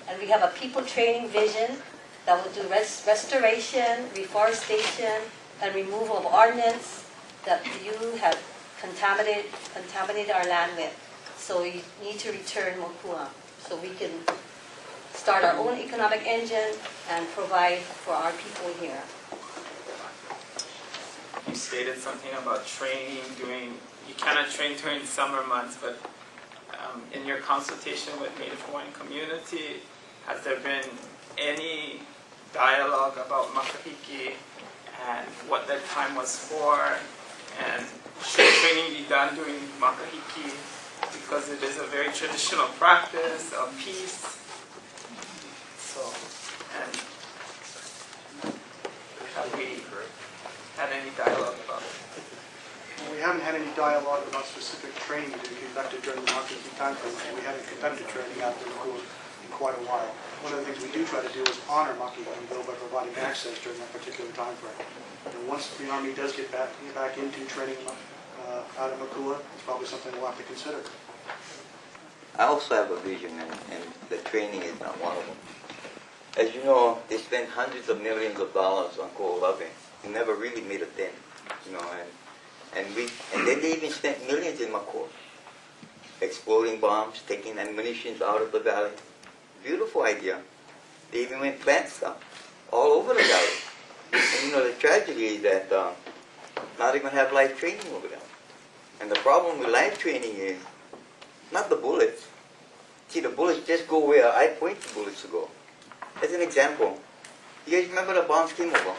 And we have a people training vision that will do restoration, reforestation, and removal of ordnance that you have contaminated our land with. So we need to return Mokua so we can start our own economic engine and provide for our people here. You stated something about training, you cannot train during summer months, but in your consultation with Native Hawaiian community, has there been any dialogue about makahiki and what that time was for, and should training be done during makahiki because it is a very traditional practice of peace? So, and have we had any dialogue about it? We haven't had any dialogue about specific training to be conducted during the Makahiki timeframe, and we haven't conducted training out there in quite a while. One of the things we do try to do is honor Makahiki Bill by providing access during that particular timeframe. And once the Army does get back into training out of Makua, it's probably something we'll have to consider. I also have a vision, and the training is not one of them. As you know, they spend hundreds of millions of dollars on Ko'olawe. They never really made a dent, you know, and then they even spent millions in Makua, exploding bombs, taking ammunition out of the valley. Beautiful idea. They even went plant stuff all over the valley. And you know, the tragedy is that now they're going to have live training over there. And the problem with live training is not the bullets. See, the bullets just go where I point the bullets to go. As an example, you guys remember the bombs came over?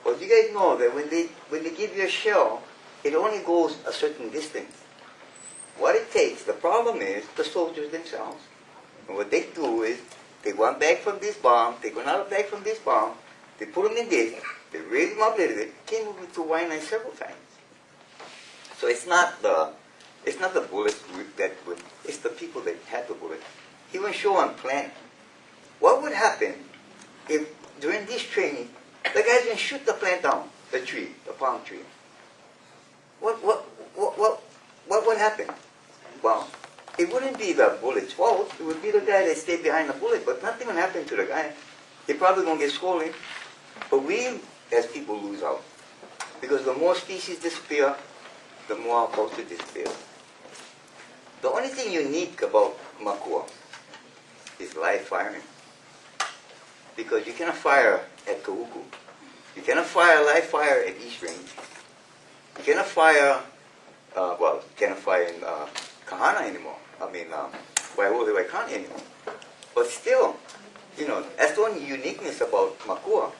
Well, do you guys know that when they give you a shell, it only goes a certain distance. What it takes, the problem is the soldiers themselves. And what they do is, they go back from this bomb, they go another back from this bomb, they put them in this, they raise them up a little bit, came over to Waianae several times. So it's not the bullets it's the people that had the bullet. He went show on plan. What would happen if during this training, the guys can shoot the plant down, the tree, the palm tree? What would happen? Well, it wouldn't be the bullet's fault. It would be the guy that stayed behind the bullet, but nothing will happen to the guy. He probably gonna get scolded. But we, as people, lose out. Because the more species disappear, the more our culture disappears. The only thing unique about Makua is live firing. Because you cannot fire at Kahuku. You cannot fire live fire at East Range. You cannot fire, you cannot fire in Kahana anymore. Waikani anymore. But still, that's the only uniqueness about Makua.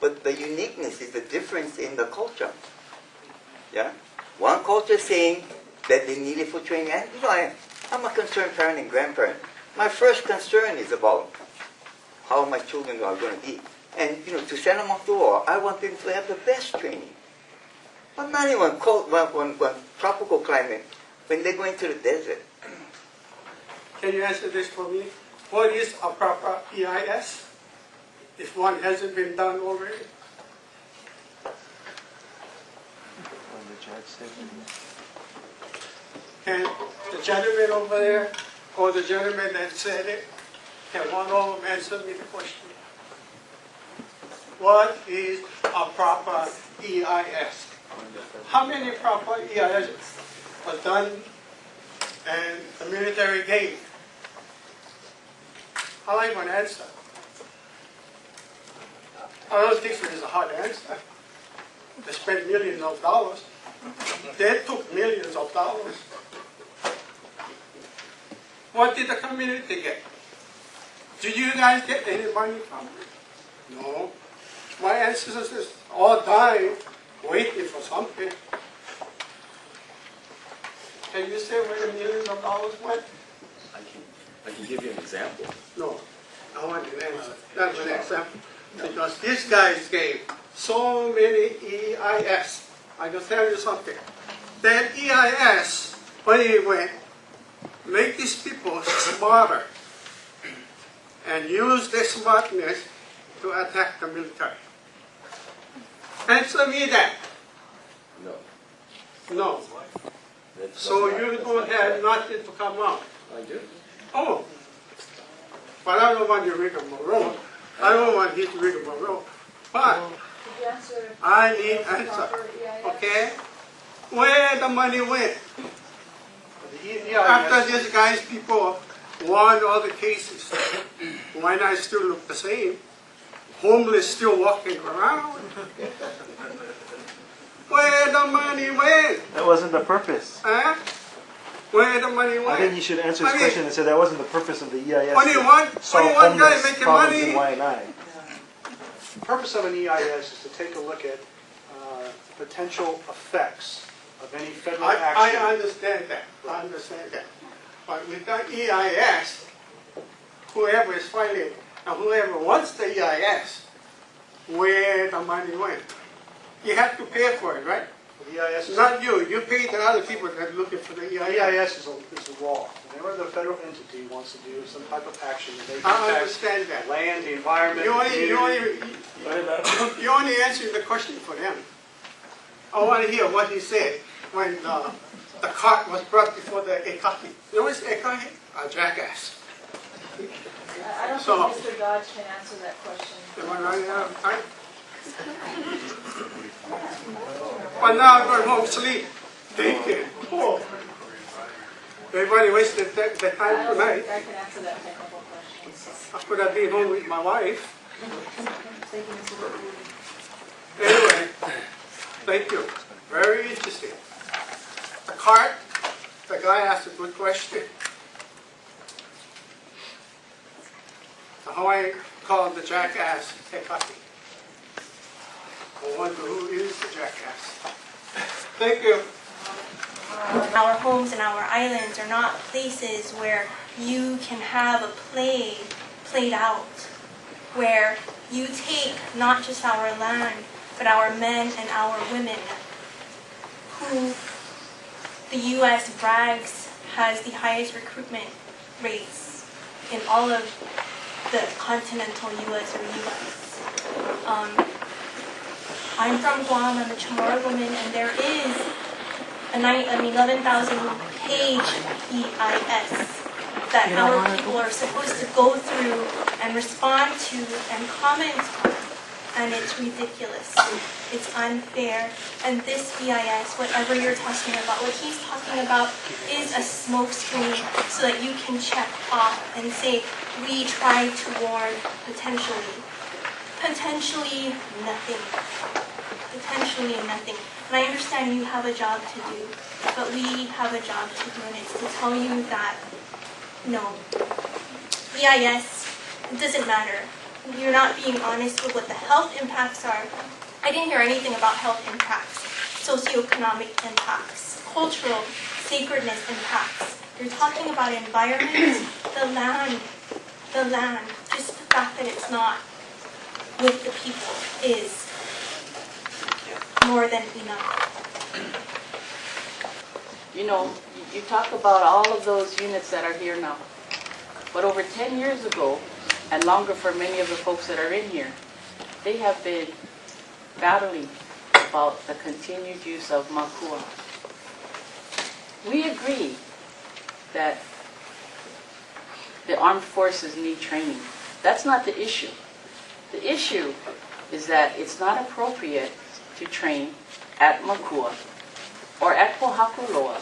But the uniqueness is the difference in the culture. Yeah? One culture is saying that they need it for training. And, I'm a concerned parent and grandparent. My first concern is about how my children are going to be. And, to send them off the war, I want them to have the best training. But not in one tropical climate, when they're going to the desert. Can you answer this for me? What is a proper EIS? If one hasn't been done already? Can the gentleman over there, or the gentleman that said it, can one of them answer me the question? What is a proper EIS? How many proper EIS were done and the military gave? How am I going to answer? I don't think it is a hard answer. They spent millions of dollars. They took millions of dollars. What did the community get? Do you guys get any money from it? No. My ancestors all died waiting for something. Can you say where the millions of dollars went? I can give you an example. No. I want an answer. That's an example. Because these guys gave so many EIS. I can tell you something. That EIS, when it went, make these people smarter and use their smartness to attack the military. Answer me that. No. No. That's So not- you that's don't not have correct. nothing to come out. I do. Oh. But I don't want you to rigmarole. I don't want you to rigmarole. But I need answer. Okay? Where the money went? The After EIS, these guys, people won all the cases. Why not still look the same? Homeless still walking around. Where the money went? That wasn't the purpose. Huh? Where the money went? I think you should answer his I mean, question and say that wasn't the purpose of the EIS. Only to one solve guy homeless making problems money. in Y&I. the purpose of an EIS is to take a look at potential effects of any federal I action. understand that. I understand that. But with the EIS, whoever is filing and whoever wants the EIS, where the money went? You have to pay for it, right? The EIS is Not you. You pay the other people that are looking for the The EIS. EIS is a law. Whenever the federal entity wants to do some type of action, that they I impact understand that. land, the environment, You the only, community. you only answering the question for them. I want to hear what he said when the cart was brought before the Ekaki. You know what's Ekaki? A jackass. I don't So- think Mr. Dodge can answer that question. Am I running out of time? But now I'm going home sleep. Thinking. Oh. Everybody wasted their I time don't tonight. think I can answer that technical question. I could have been home with my wife. Thank you, Mr. Wood. Anyway, thank you. Very interesting. The cart, the guy asked a good question. How I call the jackass Hekaki. I wonder who is the jackass. Thank you. Our homes and our islands are not places where you can have a play played out, where you take not just our land, but our men and our women, who the U.S. brags has the highest recruitment rates in all of the continental U.S. or U.S. I'm from Guam, I'm a Chamorro woman, and there is an 11,000 page EIS that our people are supposed to go through and respond to and comment on. and it's ridiculous. It's unfair, and this BIS, whatever you're talking about, what he's talking about is a smokescreen so that you can check off and say, we tried to warn potentially. Potentially nothing. Potentially nothing. And I understand you have a job to do, but we have a job to do, and it's to tell you that, no, BIS, it doesn't matter. You're not being honest with what the health impacts are. I didn't hear anything about health impacts, socioeconomic impacts, cultural sacredness impacts. You're talking about environment, the land, just the fact that it's not with the people is more than enough. You know, you talk about all of those units that are here now. But over 10 years ago, and longer for many of the folks that are in here, they have been battling about the continued use of makua. We agree that the armed forces need training. That's not the issue. The issue is that it's not appropriate to train at Makua or at Pohakuloa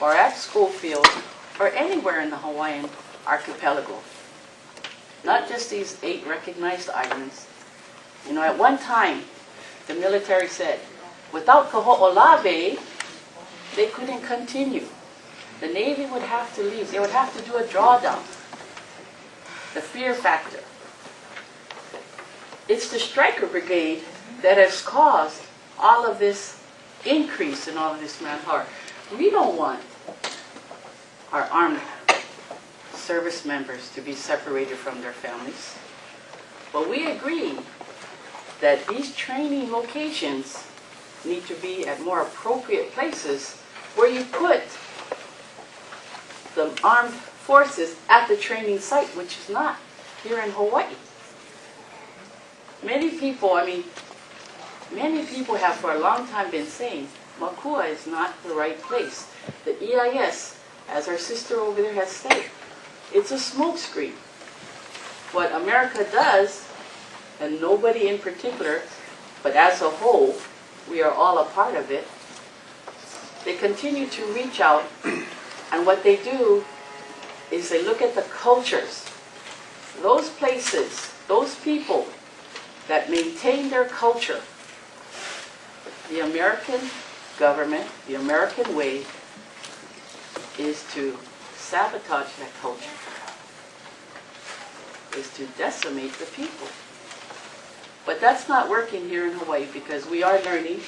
or at Schofield or anywhere in the Hawaiian archipelago. Not just these 8 recognized islands. You know, at one time, the military said, without Kaho'olawe, they couldn't continue. The Navy would have to leave. They would have to do a drawdown. The fear factor. It's the Stryker Brigade that has caused all of this increase in all of this manpower. We don't want our armed service members to be separated from their families. But we agree that these training locations need to be at more appropriate places where you put the armed forces at the training site, which is not here in Hawaii. Many people have for a long time been saying Makua is not the right place. The EIS, as our sister over there has said, it's a smokescreen. What America does, and nobody in particular, but as a whole, we are all a part of it, they continue to reach out, and what they do is they look at the cultures. Those places, those people that maintain their culture, the American government, the American way, is to sabotage that culture, is to decimate the people. But that's not working here in Hawaii because we are learning,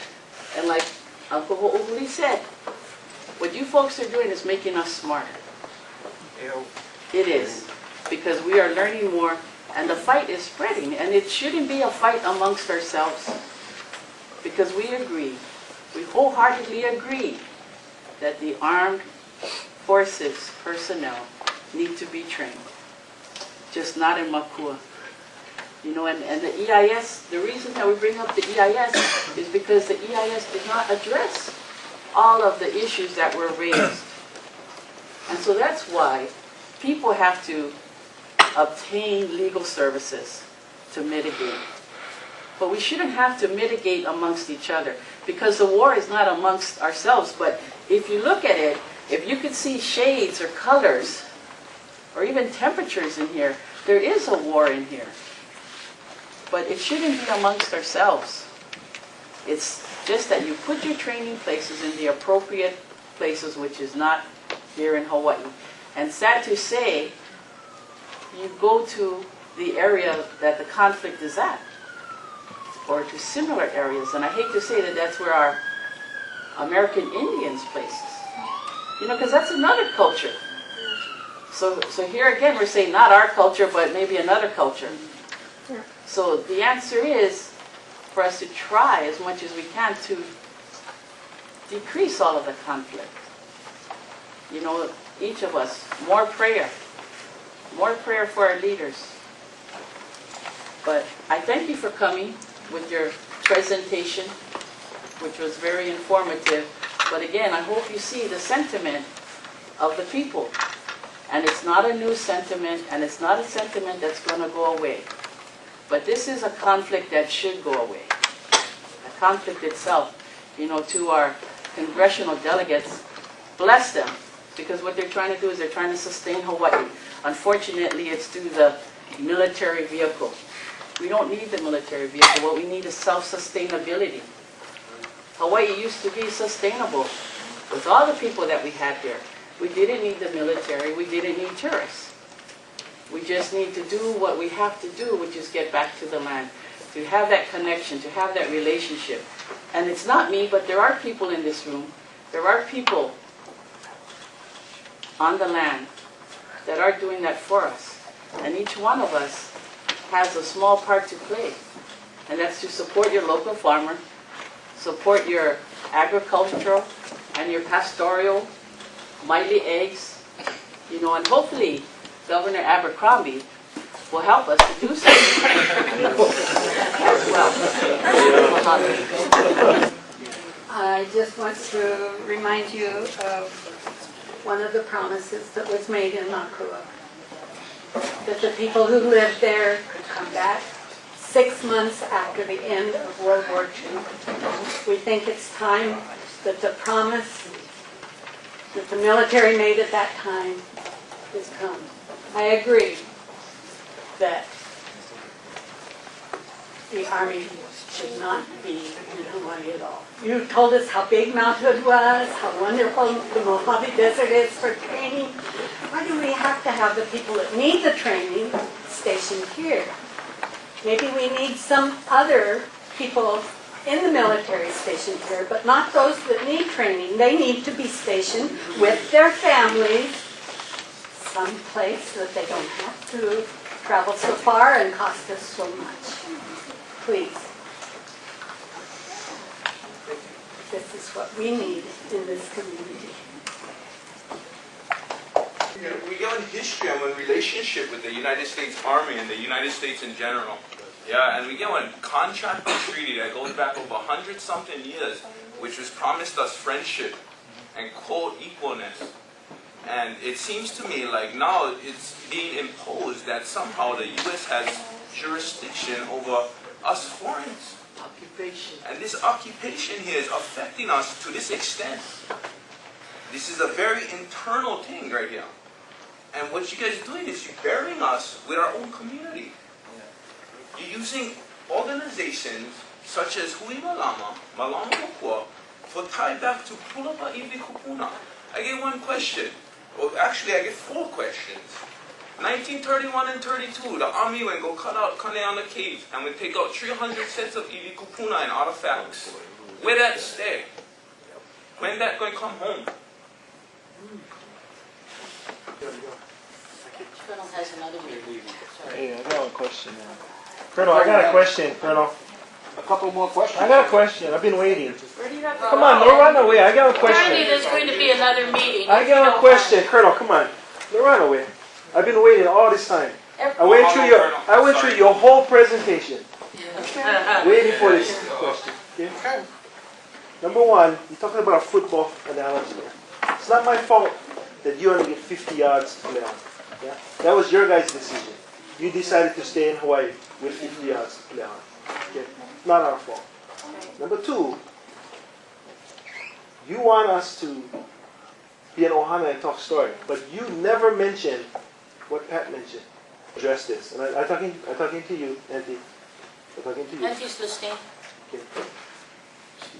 and like Uncle Ho'ohuli said, what you folks are doing is making us smarter. It is, because we are learning more, and the fight is spreading, and it shouldn't be a fight amongst ourselves, because we agree, we wholeheartedly agree that the armed forces personnel need to be trained, just not in Makua. You know, and the EIS, the reason that we bring up the EIS is because the EIS did not address all of the issues that were raised. And so that's why people have to obtain legal services to mitigate. But we shouldn't have to mitigate amongst each other, because the war is not amongst ourselves. But if you look at it, if you could see shades or colors or even temperatures in here, there is a war in here. But it shouldn't be amongst ourselves. It's just that you put your training places in the appropriate places, which is not here in Hawaii. And sad to say, you go to the area that the conflict is at, or to similar areas, and I hate to say that that's where our American Indians places. You know, because that's another culture. So here again, we're saying not our culture, but maybe another culture. So the answer is for us to try as much as we can to decrease all of the conflict. You know, each of us, more prayer for our leaders. But I thank you for coming with your presentation, which was very informative. But again, I hope you see the sentiment of the people. And it's not a new sentiment, and it's not a sentiment that's going to go away. But this is a conflict that should go away. The conflict itself, to our congressional delegates, bless them, because what they're trying to do is they're trying to sustain Hawaii. Unfortunately, it's through the military vehicle. We don't need the military vehicle. What we need is self-sustainability. Hawaii used to be sustainable with all the people that we had there. We didn't need the military. We didn't need tourists. We just need to do what we have to do, which is get back to the land, to have that connection, to have that relationship. And it's not me, but there are people in this room. There are people on the land that are doing that for us. And each one of us has a small part to play. And that's to support your local farmer, support your agricultural and your pastoral, Miley eggs, and hopefully Governor Abercrombie will help us to do something as well. I just want to remind you of one of the promises that was made in Makua, that the people who lived there could come back 6 months after the end of World War II. We think it's time that the promise that the military made at that time is come. I agree that the Army should not be in Hawaii at all. You told us how big Mount Hood was, how wonderful the Mojave Desert is for training. Why do we have to have the people that need the training stationed here? Maybe we need some other people in the military stationed here, but not those that need training. They need to be stationed with their families someplace that they don't have to travel so far and cost us so much. Please. This is what we need in this community. We go in history and in relationship with the United States Army and the United States in general. Yeah, and we get one contract and treaty that goes back over 100-something years, which was promised us friendship and co-equalness. And it seems to me like now it's being imposed that somehow the U.S. has jurisdiction over us foreigners. Occupation. And this occupation here is affecting us to this extent. This is a very internal thing right here. And what you guys are doing is you're burying us with our own community. You're using organizations such as Hui Malama, Malama Mokua, for tie back to Pulapa Iwi Kupuna. I get one question. Well, actually, I get 4 questions. 1931 and 32, the army went go cut out Kaneana Cave and would take out 300 sets of Iwi Kupuna and artifacts. Where that stay? When that going to come home? Colonel has another meeting. Hey, I got one question now. Colonel, I got a question, Colonel. A couple more questions. I got a question. I've been waiting. Where do you have to Come on, don't run away. I got a Apparently question. there's going to be another meeting. I got a question, Colonel. Come on. Don't run away. I've been waiting all this time. I went through your whole presentation. Waiting for this question. Okay? Number one, you're talking about a football analogy. It's not my fault that you only get 50 yards to play on. Yeah? That was your guys' decision. You decided to stay in Hawaii with 50 yards to play on. Okay? Not our fault. Number two, you want us to be an Ohana and talk story, but you never mentioned what Pat mentioned. Address this. And I'm talking to you, Auntie. I'm talking to you. Auntie's listening. Okay.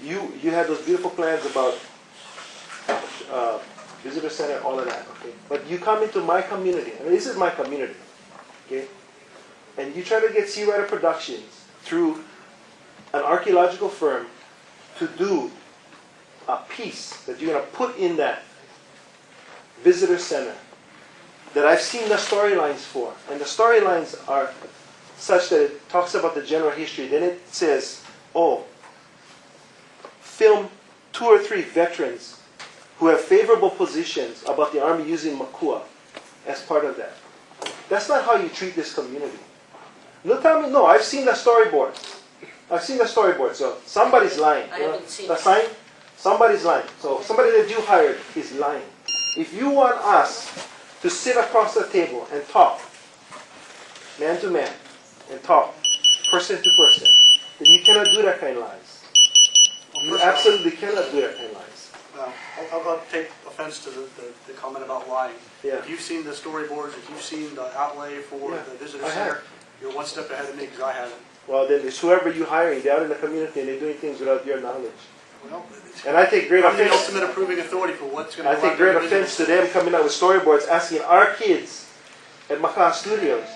You had those beautiful plans about visitor center, all of that, okay? But you come into my community, and this is my community, okay? And you try to get Sea Rider Productions through an archaeological firm to do a piece that you're going to put in that visitor center that I've seen the storylines for. And the storylines are such that it talks about the general history. Then it says, oh, film 2 or 3 veterans who have favorable positions about the Army using Makua as part of that. That's not how you treat this community. No, tell me, no, I've seen the storyboard. I've seen the storyboard, so somebody's lying. I haven't seen the it. sign? Somebody's lying. So somebody that you hired is lying. If you want us to sit across the table and talk, man to man, and talk, person to person, then you cannot do that kind of lies. You First off, absolutely cannot do that kind of lies. I'll take offense to the comment about lying. Yeah. If you've seen the storyboards, if you've seen the outlay for Yeah, the visitor I center, have. you're one step ahead of me because I haven't. Well, then it's whoever you hiring, they're out in the community and they're doing things without your knowledge. Well, And I take great I'm the offense. ultimate approving authority for what's going to I go take out there great to offense to visitors. them coming out with storyboards asking our kids at Macau Studios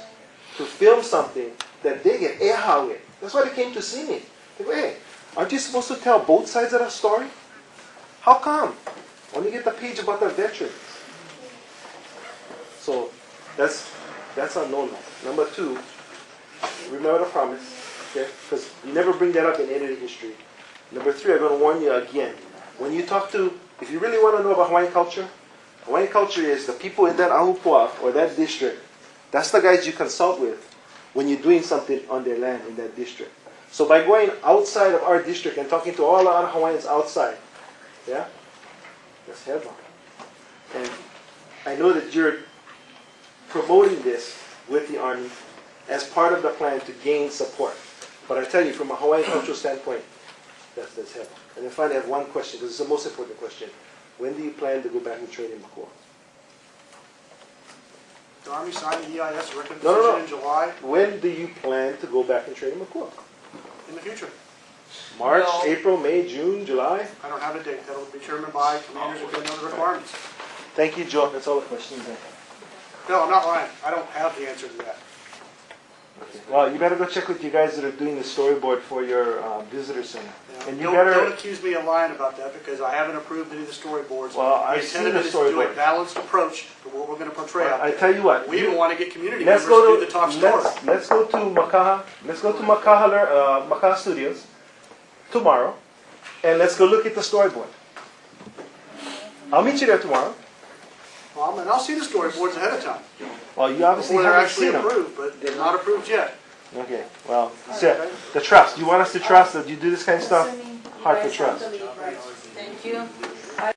to film something that they get air with. That's why they came to see me. They go, hey, aren't you supposed to tell both sides of the story? How come? When you get the page about the veterans. So that's a no-no. Number two, remember the promise, okay? Because you never bring that up in any of the history. Number three, I'm going to warn you again. When you talk to, if you really want to know about Hawaiian culture is the people in that ahupua or that district. That's the guys you consult with when you're doing something on their land in that district. So by going outside of our district and talking to all the other Hawaiians outside, yeah, that's heaven. And I know that you're promoting this with the Army as part of the plan to gain support. But I tell you, from a Hawaiian cultural standpoint, that's heaven. And then finally, I have one question, because it's the most important question. When do you plan to go back and train in Makua? The Army signed the EIS record decision No. in July. When do you plan to go back and train in Makua? In the future. March, April, May, June, July? I don't have a date. That'll be determined by commanders who know the requirements. Thank you, Joe. That's all the questions I have. No, I'm not lying. I don't have the answer to that. Okay. Well, you better go check with you guys that are doing the storyboard for your visitor center. Yeah. And you Don't better... accuse me of lying about that because I haven't approved any of the storyboards. Well, The I've seen intent the of it is to do a storyboard. balanced approach to what we're going to portray out I there. tell you what. We even want to get community Let's members to go do to the top story. let's go to Makaha. Let's go to Makaha Studios tomorrow, and let's go look at the storyboard. I'll meet you there tomorrow. Well, and I'll see the storyboards ahead of time. Well, you obviously Before they're haven't actually seen them. approved, but they're not approved yet. Okay. Well, so the trust. You want us to trust that you do this kind of stuff? Hard to trust. Thank you.